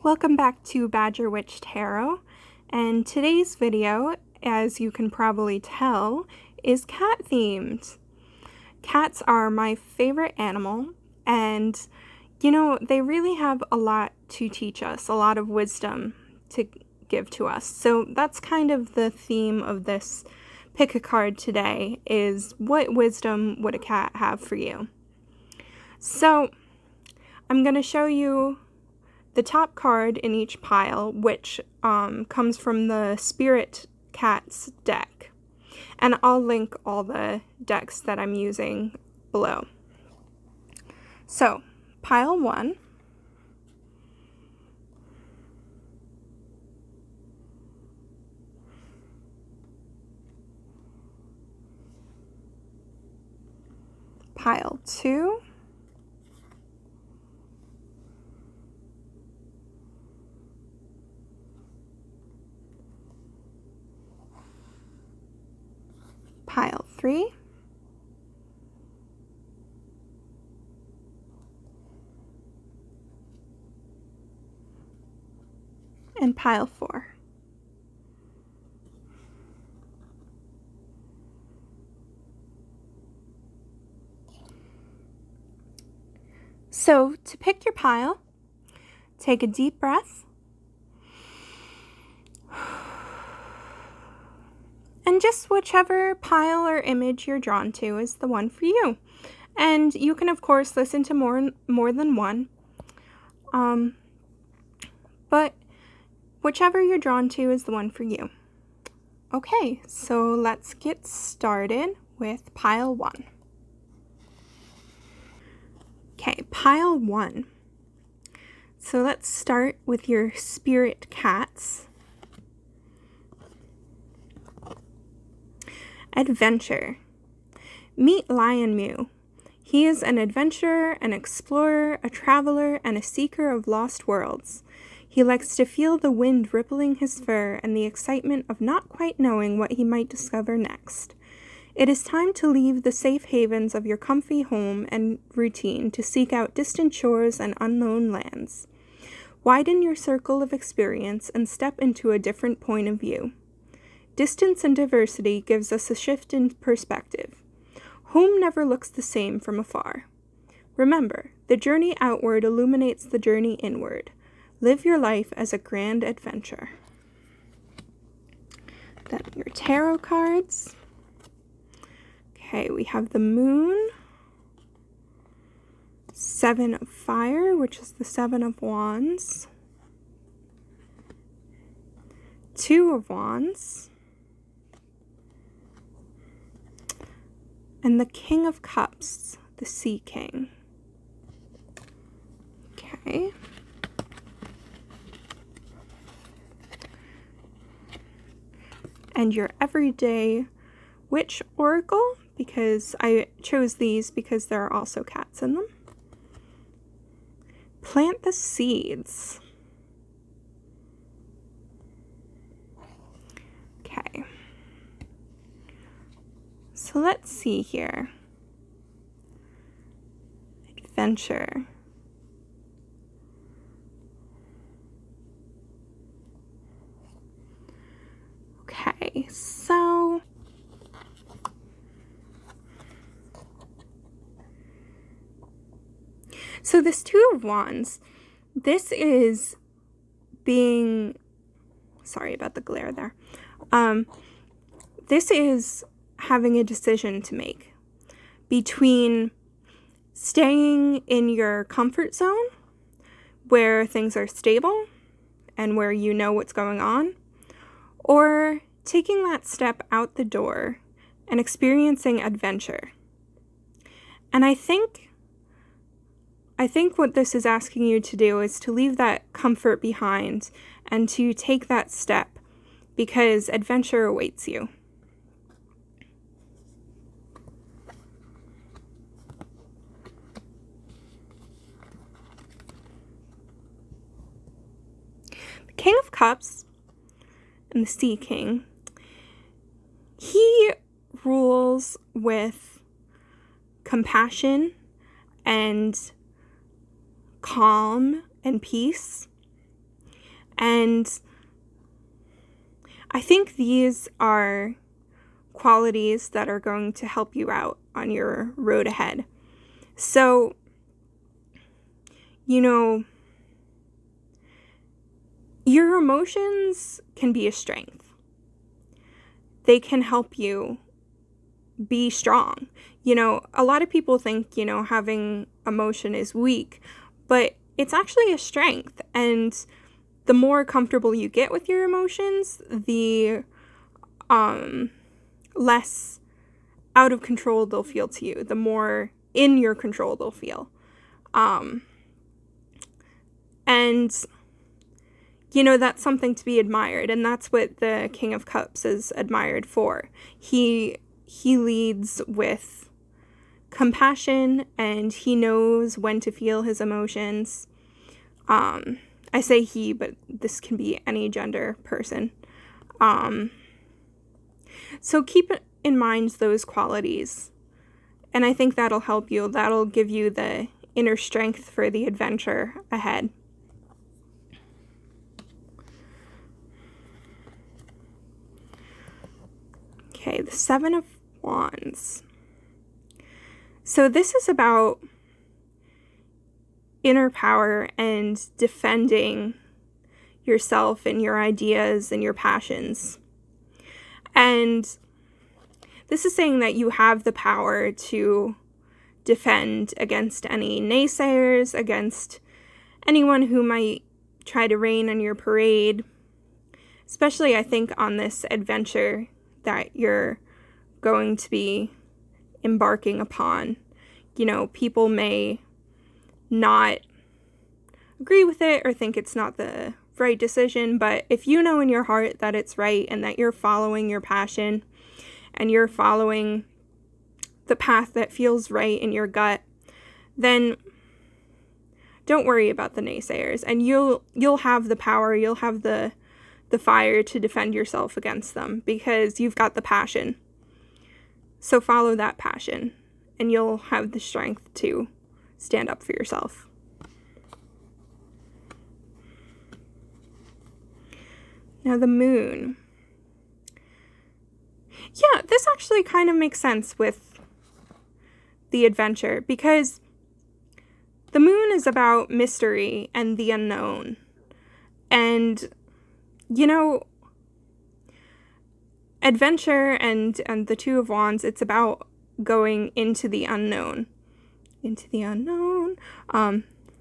Welcome back to Badger Witch Tarot, and today's video, as you can probably tell, is cat themed. Cats are my favorite animal, and you know, they really have a lot to teach us, a lot of wisdom to give to us. So that's kind of the theme of this pick a card today, is what wisdom would a cat have for you? So I'm going to show you the top card in each pile, which comes from the Spirit Cats deck. And I'll link all the decks that I'm using below. So, pile 1. Pile 2. Pile 3. And pile 4. So, to pick your pile, take a deep breath. And just whichever pile or image you're drawn to is the one for you. And you can, of course, listen to more than one. But whichever you're drawn to is the one for you. Okay, so let's get started with pile 1. Okay, pile 1. So let's start with your Spirit Cats. Adventure. Meet Lion Mew. He is an adventurer, an explorer, a traveler, and a seeker of lost worlds. He likes to feel the wind rippling his fur and the excitement of not quite knowing what he might discover next. It is time to leave the safe havens of your comfy home and routine to seek out distant shores and unknown lands. Widen your circle of experience and step into a different point of view. Distance and diversity gives us a shift in perspective. Home never looks the same from afar. Remember, the journey outward illuminates the journey inward. Live your life as a grand adventure. Then your tarot cards. Okay, we have the Moon, 7 of Fire, which is the 7 of Wands, 2 of Wands, and the King of Cups, the Sea King. Okay. And your everyday witch oracle, because I chose these because there are also cats in them. Plant the seeds. Okay. So let's see here. Adventure. Okay, so this 2 of Wands, this is being, sorry about the glare there. This is having a decision to make between staying in your comfort zone where things are stable and where you know what's going on, or taking that step out the door and experiencing adventure. And I think what this is asking you to do is to leave that comfort behind and to take that step, because adventure awaits you. The King of Cups and the Sea King, he rules with compassion and calm and peace. And I think these are qualities that are going to help you out on your road ahead. So, your emotions can be a strength. They can help you be strong. A lot of people think, having emotion is weak, but it's actually a strength. And the more comfortable you get with your emotions, the less out of control they'll feel to you, the more in your control they'll feel. And that's something to be admired, and that's what the King of Cups is admired for. He leads with compassion, and he knows when to feel his emotions. I say he, but this can be any gender person. So keep in mind those qualities, and I think that'll help you. That'll give you the inner strength for the adventure ahead. Okay, the Seven of Wands. So this is about inner power and defending yourself and your ideas and your passions. And this is saying that you have the power to defend against any naysayers, against anyone who might try to rain on your parade, especially I think on this adventure that you're going to be embarking upon. People may not agree with it or think it's not the right decision, but if you know in your heart that it's right and that you're following your passion and you're following the path that feels right in your gut, then don't worry about the naysayers, and you'll have the power, you'll have the fire to defend yourself against them because you've got the passion. So follow that passion, and you'll have the strength to stand up for yourself. Now the Moon. Yeah, this actually kind of makes sense with the adventure because the Moon is about mystery and the unknown. And adventure and the Two of Wands, it's about going into the unknown. Into the unknown.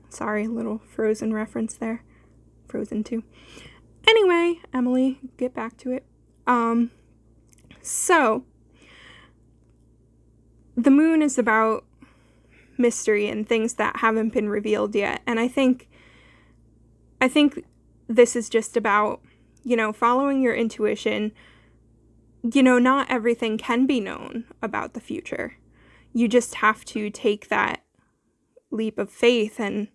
Sorry, little Frozen reference there. Frozen 2. Anyway, Emily, get back to it. So, the Moon is about mystery and things that haven't been revealed yet. And I think this is just about, following your intuition. Not everything can be known about the future. You just have to take that leap of faith and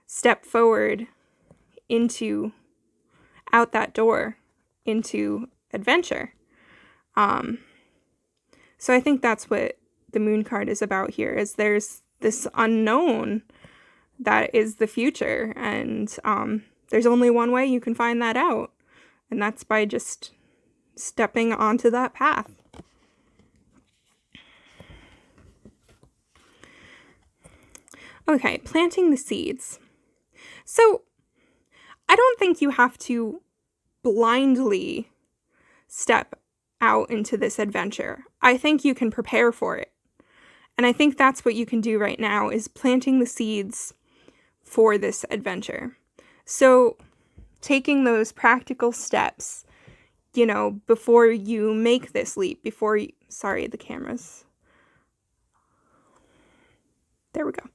step forward out that door into adventure. So I think that's what the Moon card is about here, is there's this unknown that is the future, and there's only one way you can find that out, and that's by just stepping onto that path. Okay, planting the seeds. So I don't think you have to blindly step out into this adventure. I think you can prepare for it. And I think that's what you can do right now, is planting the seeds for this adventure. So taking those practical steps, before you make this leap, sorry, the cameras. There we go.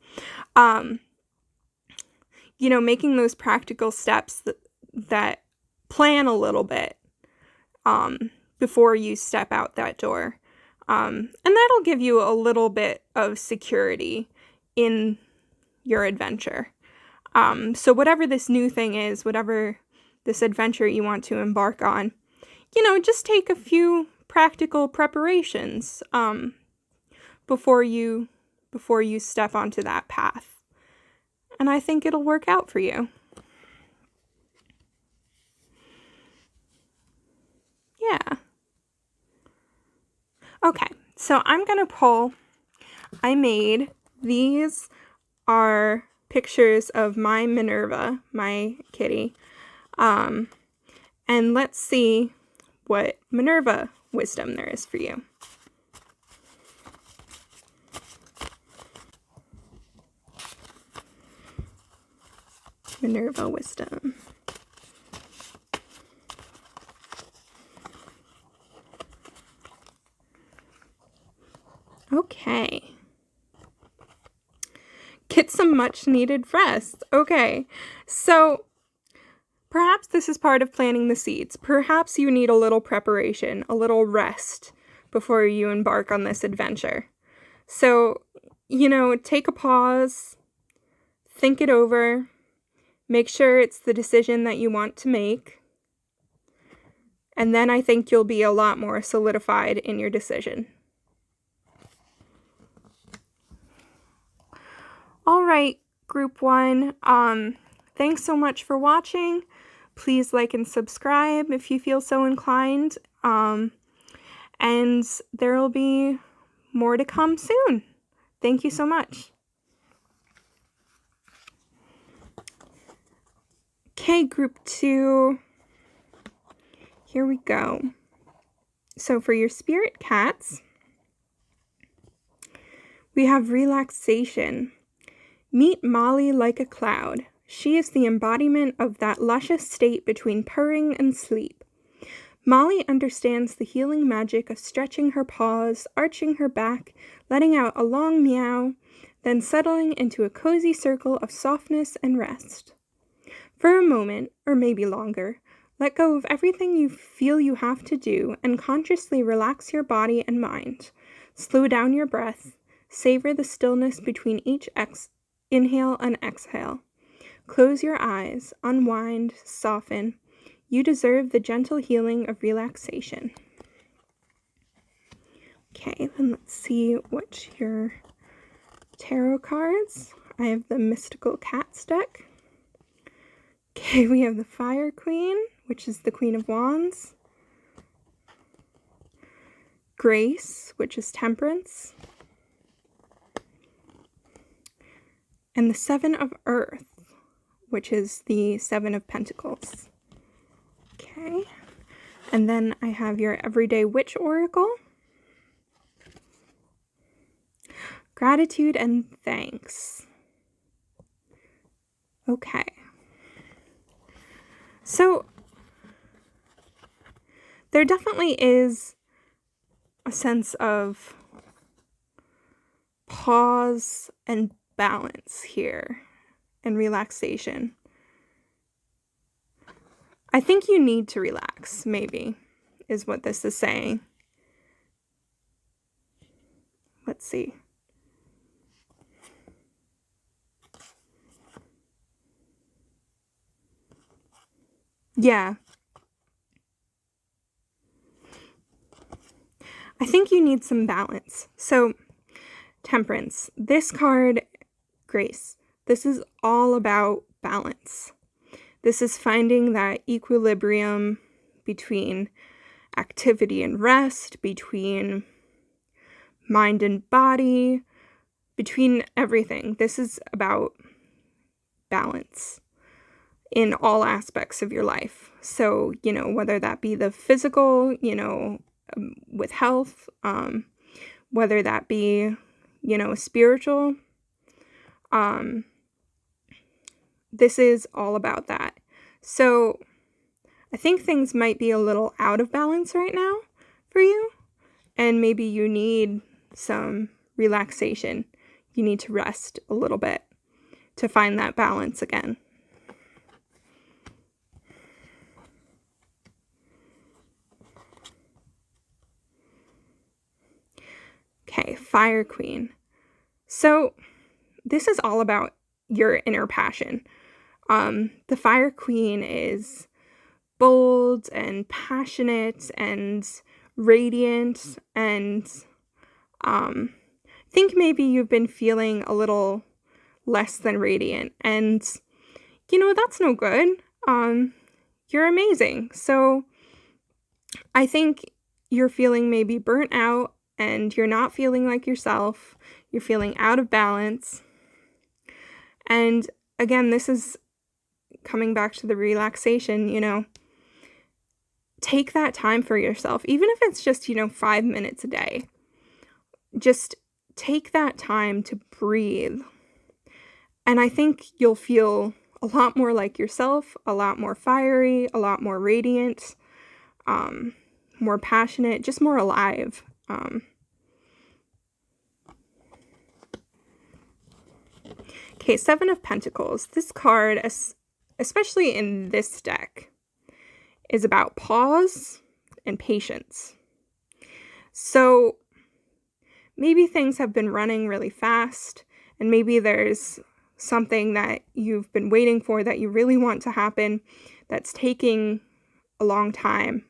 Making those practical steps that plan a little bit, before you step out that door. And that'll give you a little bit of security in your adventure. So whatever this new thing is, whatever this adventure you want to embark on, just take a few practical preparations before you before you step onto that path. And I think it'll work out for you. Yeah. Okay, so I'm going to pull. These are pictures of my Minerva, my kitty. And let's see what Minerva wisdom there is for you. Minerva wisdom. Okay. Get some much needed rest. Okay. So perhaps this is part of planting the seeds. Perhaps you need a little preparation, a little rest before you embark on this adventure. So, take a pause, think it over, make sure it's the decision that you want to make, and then I think you'll be a lot more solidified in your decision. All right, group 1, thanks so much for watching. Please like and subscribe if you feel so inclined, and there will be more to come soon. Thank you so much. Okay, group 2, here we go. So for your spirit cats, we have relaxation. Meet Molly like a cloud. She is the embodiment of that luscious state between purring and sleep. Molly understands the healing magic of stretching her paws, arching her back, letting out a long meow, then settling into a cozy circle of softness and rest. For a moment, or maybe longer, let go of everything you feel you have to do and consciously relax your body and mind. Slow down your breath. Savor the stillness between each inhale and exhale. Close your eyes, unwind, soften. You deserve the gentle healing of relaxation. Okay, then let's see what's your tarot cards. I have the Mystical Cats deck. Okay, we have the Fire Queen, which is the Queen of Wands. Grace, which is Temperance. And the Seven of Earth, which is the Seven of Pentacles. Okay, and then I have your Everyday Witch Oracle. Gratitude and thanks. Okay. So, there definitely is a sense of pause and balance here and relaxation. I think you need to relax, maybe, is what this is saying. Let's see. Yeah. I think you need some balance. So, Temperance. This card, Grace. This is all about balance. This is finding that equilibrium between activity and rest, between mind and body, between everything. This is about balance in all aspects of your life. So, whether that be the physical, with health, whether that be, spiritual, this is all about that. So I think things might be a little out of balance right now for you, and maybe you need some relaxation. You need to rest a little bit to find that balance again. Okay, Fire Queen. So this is all about your inner passion. The Fire Queen is bold and passionate and radiant, and think maybe you've been feeling a little less than radiant, and that's no good. You're amazing. So I think you're feeling maybe burnt out and you're not feeling like yourself. You're feeling out of balance. And again, this is coming back to the relaxation, take that time for yourself, even if it's just, 5 minutes a day. Just take that time to breathe. And I think you'll feel a lot more like yourself, a lot more fiery, a lot more radiant, more passionate, just more alive. Okay, Seven of Pentacles. This card, especially in this deck, is about pause and patience. So maybe things have been running really fast, and maybe there's something that you've been waiting for that you really want to happen that's taking a long time.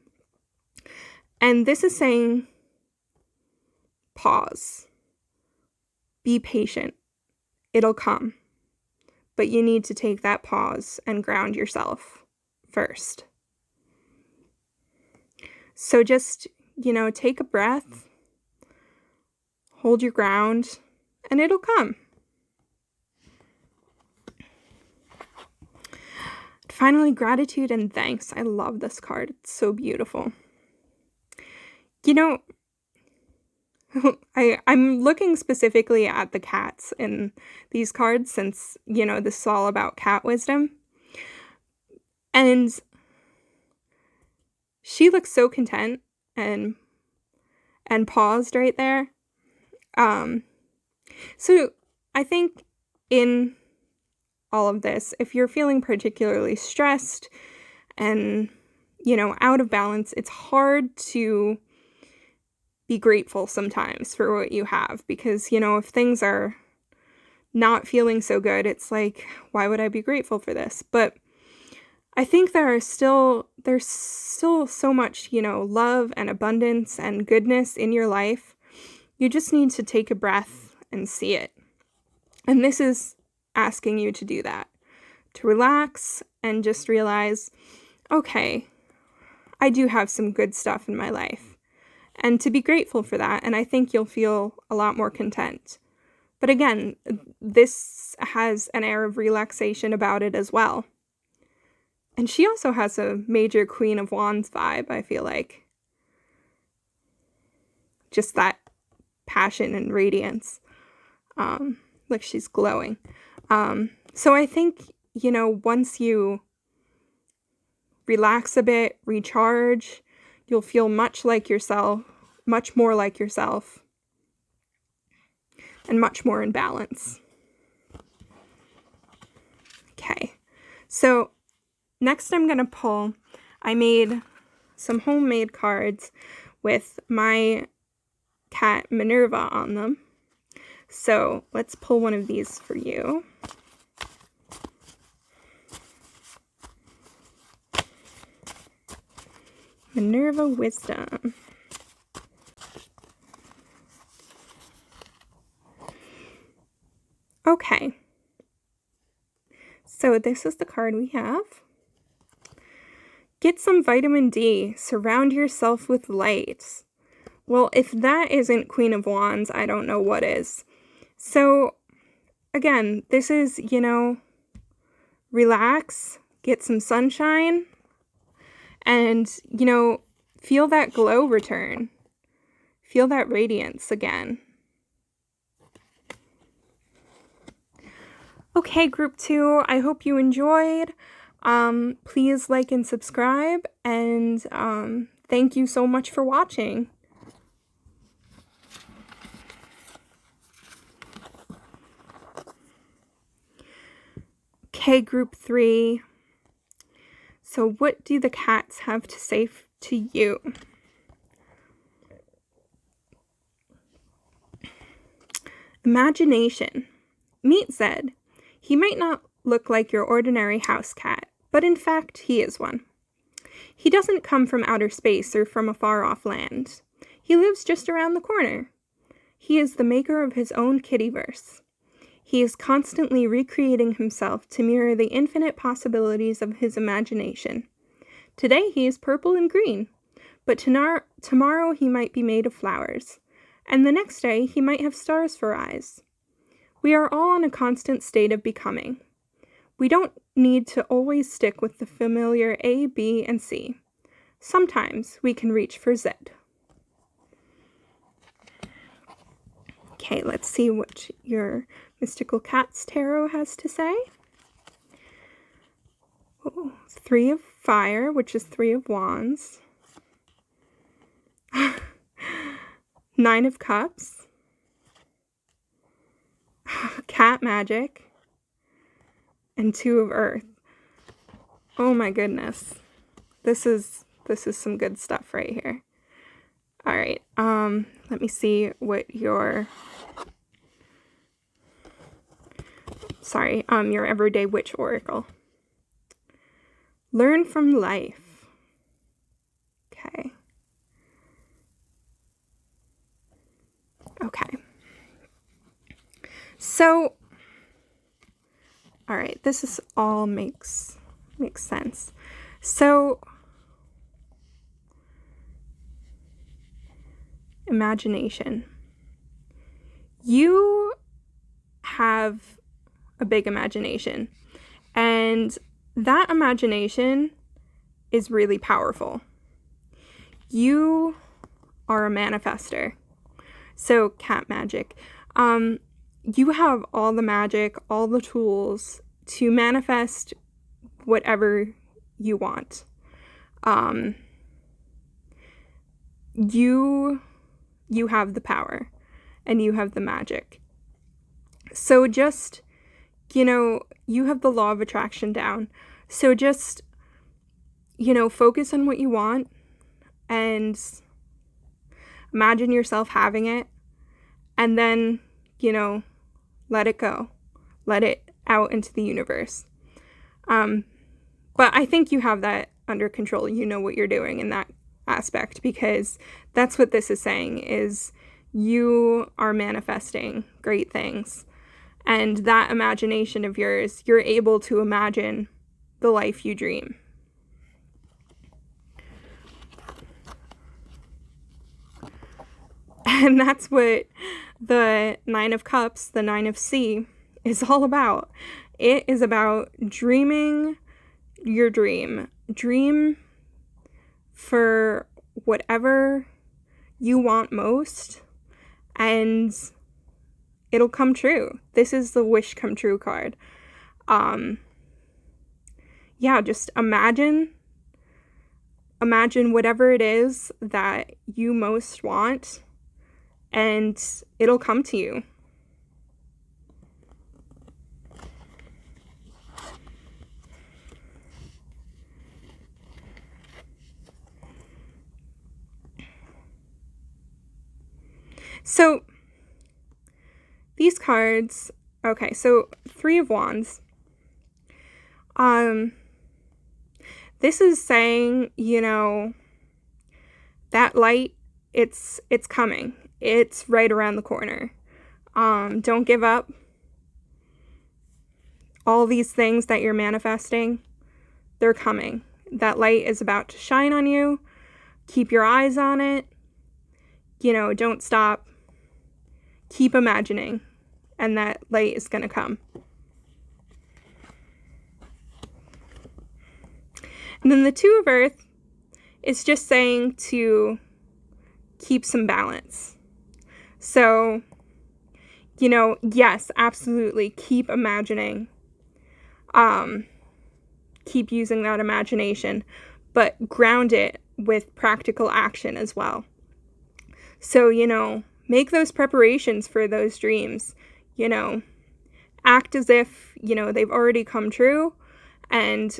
And this is saying pause. Be patient. It'll come. But you need to take that pause and ground yourself first. So just, take a breath, hold your ground, and it'll come. Finally, gratitude and thanks. I love this card. It's so beautiful. I'm looking specifically at the cats in these cards since, this is all about cat wisdom. And she looks so content and paused right there. So I think in all of this, if you're feeling particularly stressed and, out of balance, it's hard to be grateful sometimes for what you have because, if things are not feeling so good, it's like, why would I be grateful for this? But I think there's still so much, love and abundance and goodness in your life. You just need to take a breath and see it. And this is asking you to do that, to relax and just realize, okay, I do have some good stuff in my life, and to be grateful for that. And I think you'll feel a lot more content. But again, this has an air of relaxation about it as well. And she also has a major Queen of Wands vibe, I feel like. Just that passion and radiance. Like she's glowing. So I think, once you relax a bit, recharge, you'll feel much more like yourself, and much more in balance. Okay, so next I'm going to pull, I made some homemade cards with my cat Minerva on them. So let's pull one of these for you. Minerva Wisdom. Okay. So this is the card we have. Get some vitamin D. Surround yourself with light. Well, if that isn't Queen of Wands, I don't know what is. So, again, this is, relax, get some sunshine, and, feel that glow return. Feel that radiance again. Okay, group 2, I hope you enjoyed. Please like and subscribe, and thank you so much for watching. Okay, group 3. So what do the cats have to say to you? Imagination. Meet Zed. He might not look like your ordinary house cat, but in fact he is one. He doesn't come from outer space or from a far-off land. He lives just around the corner. He is the maker of his own kittyverse. He is constantly recreating himself to mirror the infinite possibilities of his imagination. Today he is purple and green, but tomorrow he might be made of flowers, and the next day he might have stars for eyes. We are all in a constant state of becoming. We don't need to always stick with the familiar A, B, and C. Sometimes we can reach for Z. Okay, let's see what your Mystical Cats Tarot has to say. Oh, 3 of Fire, which is 3 of Wands. 9 of Cups. Cat Magic. And 2 of Earth. Oh my goodness. This is some good stuff right here. All right, let me see what your Everyday Witch Oracle. Learn from life. Okay. Okay. So, all right, this all makes sense. So, imagination. You have a big imagination, and that imagination is really powerful. You are a manifester. So, cat magic. You have all the magic, all the tools to manifest whatever you want. You have the power, and you have the magic. So just, you have the law of attraction down. So just, focus on what you want, and imagine yourself having it, and then, let it go. Let it out into the universe. But I think you have that under control. You know what you're doing in that aspect, because that's what this is saying, is you are manifesting great things, and that imagination of yours, you're able to imagine the life you dream. And that's what the 9 of Cups, the 9 of Sea, is all about. It is about dreaming your dream. Dream for whatever you want most, and it'll come true. This is the wish come true card. Just imagine whatever it is that you most want, and it'll come to you. So, these cards, okay, so 3 of Wands. This is saying, that light, it's coming. It's right around the corner. Don't give up. All these things that you're manifesting, they're coming. That light is about to shine on you. Keep your eyes on it. Don't stop. Keep imagining, and that light is going to come. And then the 2 of Earth is just saying to keep some balance. So, yes, absolutely, keep imagining. Keep using that imagination, but ground it with practical action as well. So, make those preparations for those dreams, act as if, they've already come true, and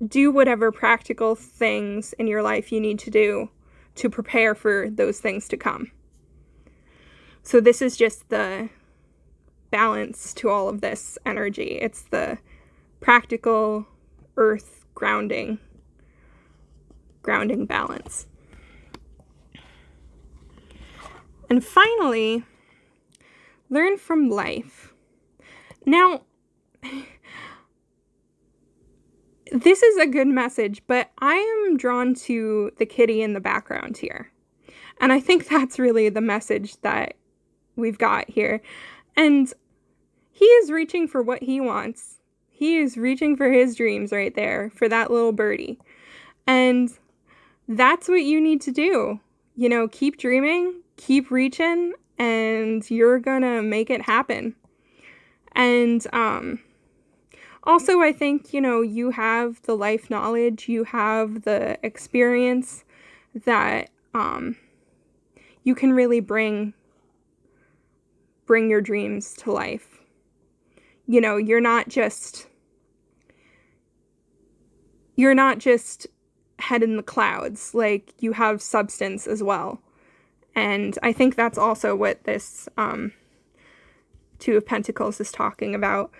do whatever practical things in your life you need to do to prepare for those things to come. So this is just the balance to all of this energy. It's the practical earth grounding balance. And finally, Learn from life. Now, this is a good message, but I am drawn to the kitty in the background here. And I think that's really the message that we've got here. And he is reaching for what he wants. He is reaching for his dreams right there, for that little birdie. And that's what you need to do. You know, keep dreaming, keep reaching, and you're gonna make it happen. And also, I think, you know, you have the life knowledge, you have the experience that you can really bring your dreams to life. You know, you're not just head in the clouds. Like, you have substance as well. And I think that's also what this Two of Pentacles is talking about.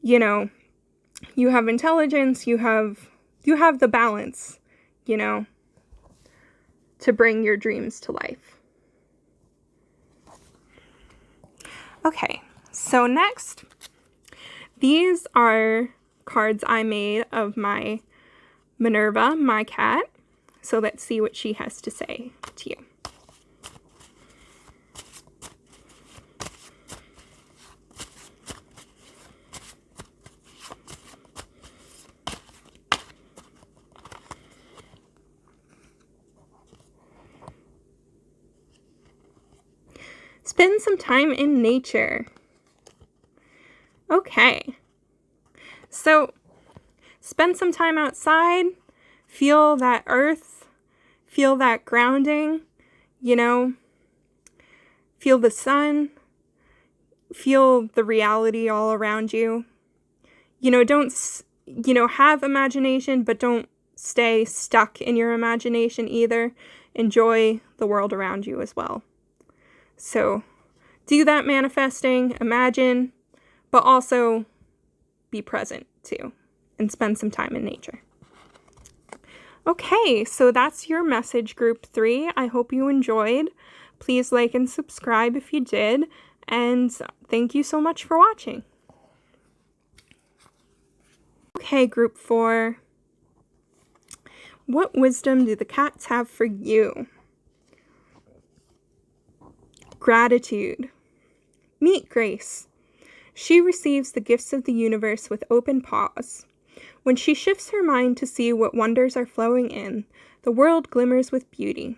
You know, you have intelligence, you have the balance, you know, to bring your dreams to life. Okay, so next, these are cards I made of my Minerva, my cat. So let's see what she has to say to you. Spend some time in nature. Okay. So, spend some time outside, feel that earth, feel that grounding, you know, feel the sun, feel the reality all around you. You know, have imagination, but don't stay stuck in your imagination either. Enjoy the world around you as well. So, do that manifesting, imagine, but also be present too, and spend some time in nature. Okay, so that's your message, group 3. I hope you enjoyed. Please like and subscribe if you did, and thank you so much for watching. Okay, group 4. What wisdom do the cats have for you? Gratitude. Meet Grace. She receives the gifts of the universe with open paws. When she shifts her mind to see what wonders are flowing in, the world glimmers with beauty.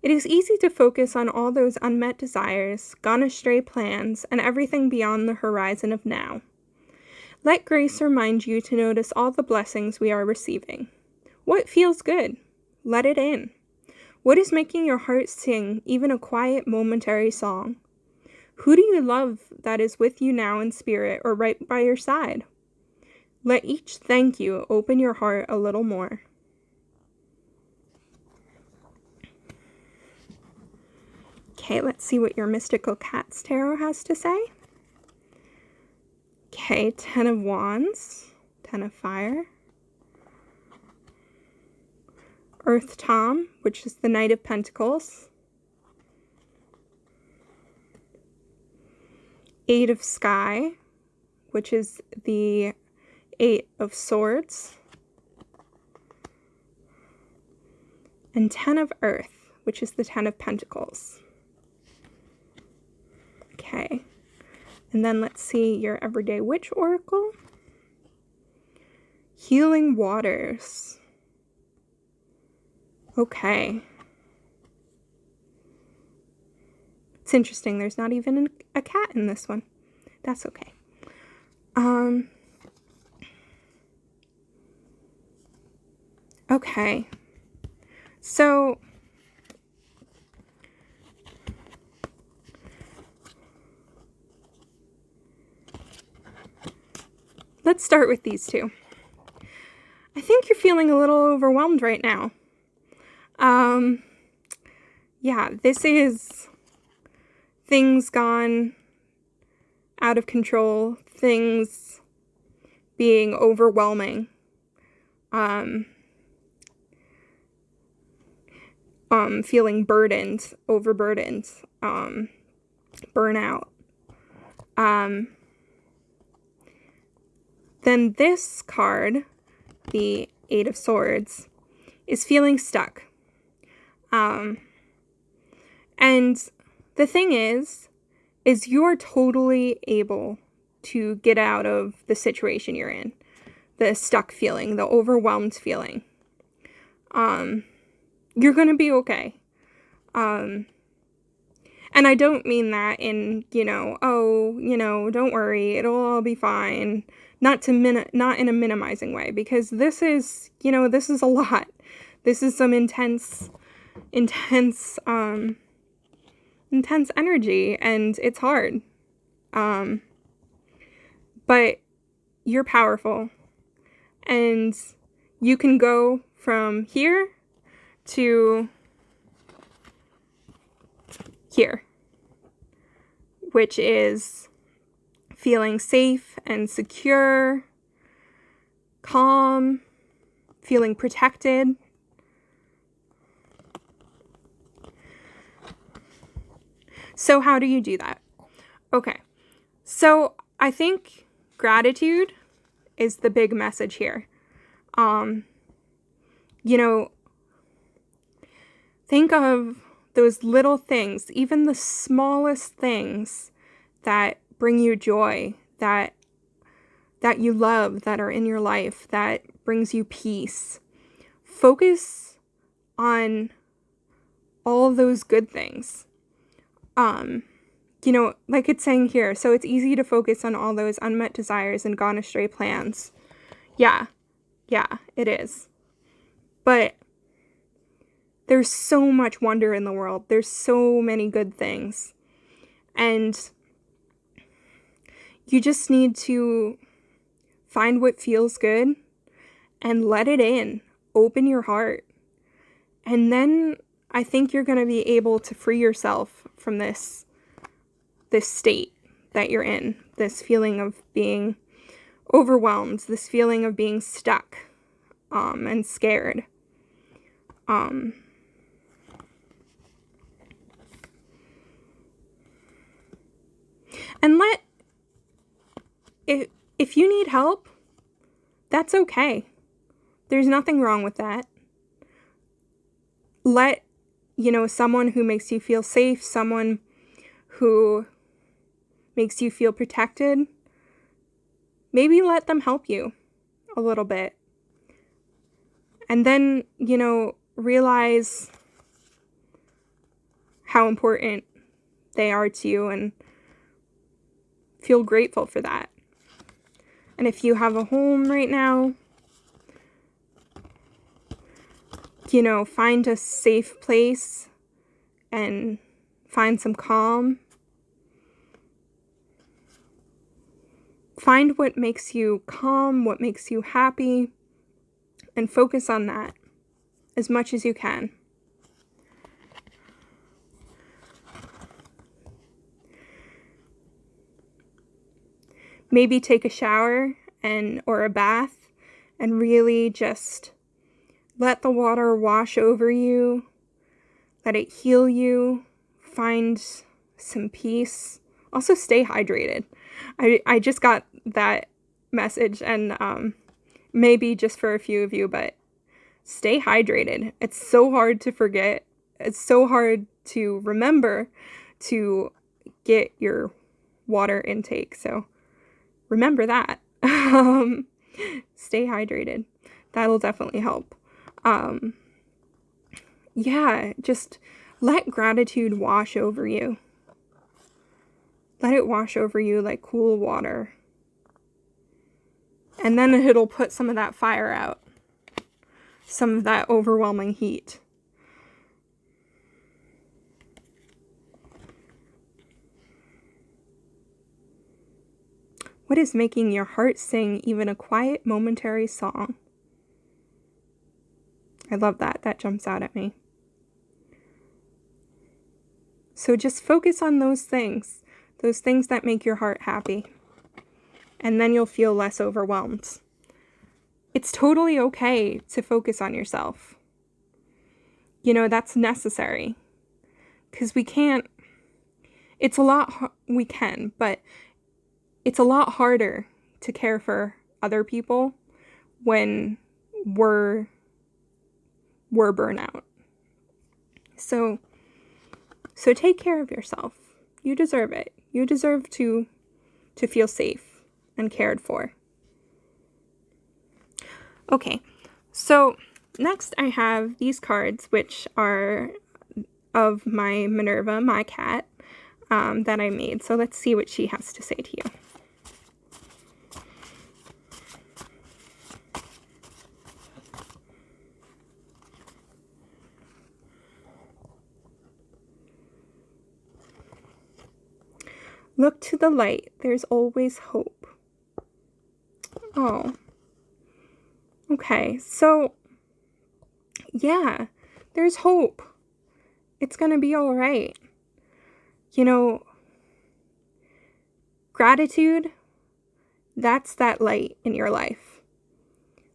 It is easy to focus on all those unmet desires, gone astray plans, and everything beyond the horizon of now. Let Grace remind you to notice all the blessings we are receiving. What feels good? Let it in. What is making your heart sing even a quiet, momentary song? Who do you love that is with you now in spirit or right by your side? Let each thank you open your heart a little more. Okay, let's see what your Mystical Cats Tarot has to say. Okay, 10 of Wands, 10 of Fire. Earth Tom, which is the Knight of Pentacles. 8 of Sky, which is the 8 of Swords. And 10 of Earth, which is the 10 of Pentacles. Okay. And then let's see your Everyday Witch Oracle. Healing Waters. Okay. It's interesting, there's not even a cat in this one. That's okay. Okay. So, let's start with these two. I think you're feeling a little overwhelmed right now. Yeah, this is things gone out of control, things being overwhelming, feeling burdened, overburdened, burnout. Then this card, the Eight of Swords, is feeling stuck. And the thing is you're totally able to get out of the situation you're in, the stuck feeling, the overwhelmed feeling. You're going to be okay. And I don't mean that in, don't worry, it'll all be fine. Not in a minimizing way, because this is a lot. This is some intense energy, and it's hard. But you're powerful, and you can go from here to here, which is feeling safe and secure, calm, feeling protected. So how do you do that? Okay, so I think gratitude is the big message here. Think of those little things, even the smallest things that bring you joy, that you love, that are in your life, that brings you peace. Focus on all those good things. Like it's saying here, so it's easy to focus on all those unmet desires and gone astray plans. Yeah, it is. But there's so much wonder in the world. There's so many good things. And you just need to find what feels good and let it in. Open your heart. And then I think you're going to be able to free yourself from this state that you're in, this feeling of being overwhelmed, this feeling of being stuck, and scared. And if you need help, that's okay. There's nothing wrong with that. Let, someone who makes you feel safe, someone who makes you feel protected, maybe let them help you a little bit. And then, realize how important they are to you and feel grateful for that. And if you have a home right now, find a safe place and find some calm. Find what makes you calm, what makes you happy, and focus on that as much as you can. Maybe take a shower or a bath and really just let the water wash over you. Let it heal you. Find some peace. Also stay hydrated. I just got that message, and maybe just for a few of you, but stay hydrated. It's so hard to forget. It's so hard to remember to get your water intake. So remember that. Stay hydrated. That'll definitely help. Just let gratitude wash over you. Let it wash over you like cool water. And then it'll put some of that fire out. Some of that overwhelming heat. What is making your heart sing even a quiet momentary song? I love that. That jumps out at me. So just focus on those things that make your heart happy. And then you'll feel less overwhelmed. It's totally okay to focus on yourself. That's necessary. Because we can't, it's a lot, we can, but it's a lot harder to care for other people when we're burnout. So take care of yourself. You deserve it. You deserve to feel safe and cared for. Okay, so next I have these cards, which are of my Minerva, my cat, that I made. So let's see what she has to say to you. Look to the light. There's always hope. Oh. Okay, so yeah, there's hope. It's gonna be all right. You know, gratitude, that's that light in your life.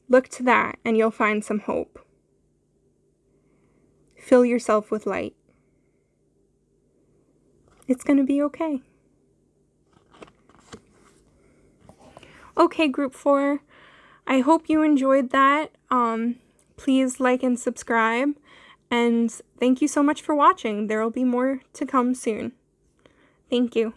Look to that and you'll find some hope. Fill yourself with light. It's gonna be okay. Okay, group 4. I hope you enjoyed that. Please like and subscribe. And thank you so much for watching. There will be more to come soon. Thank you.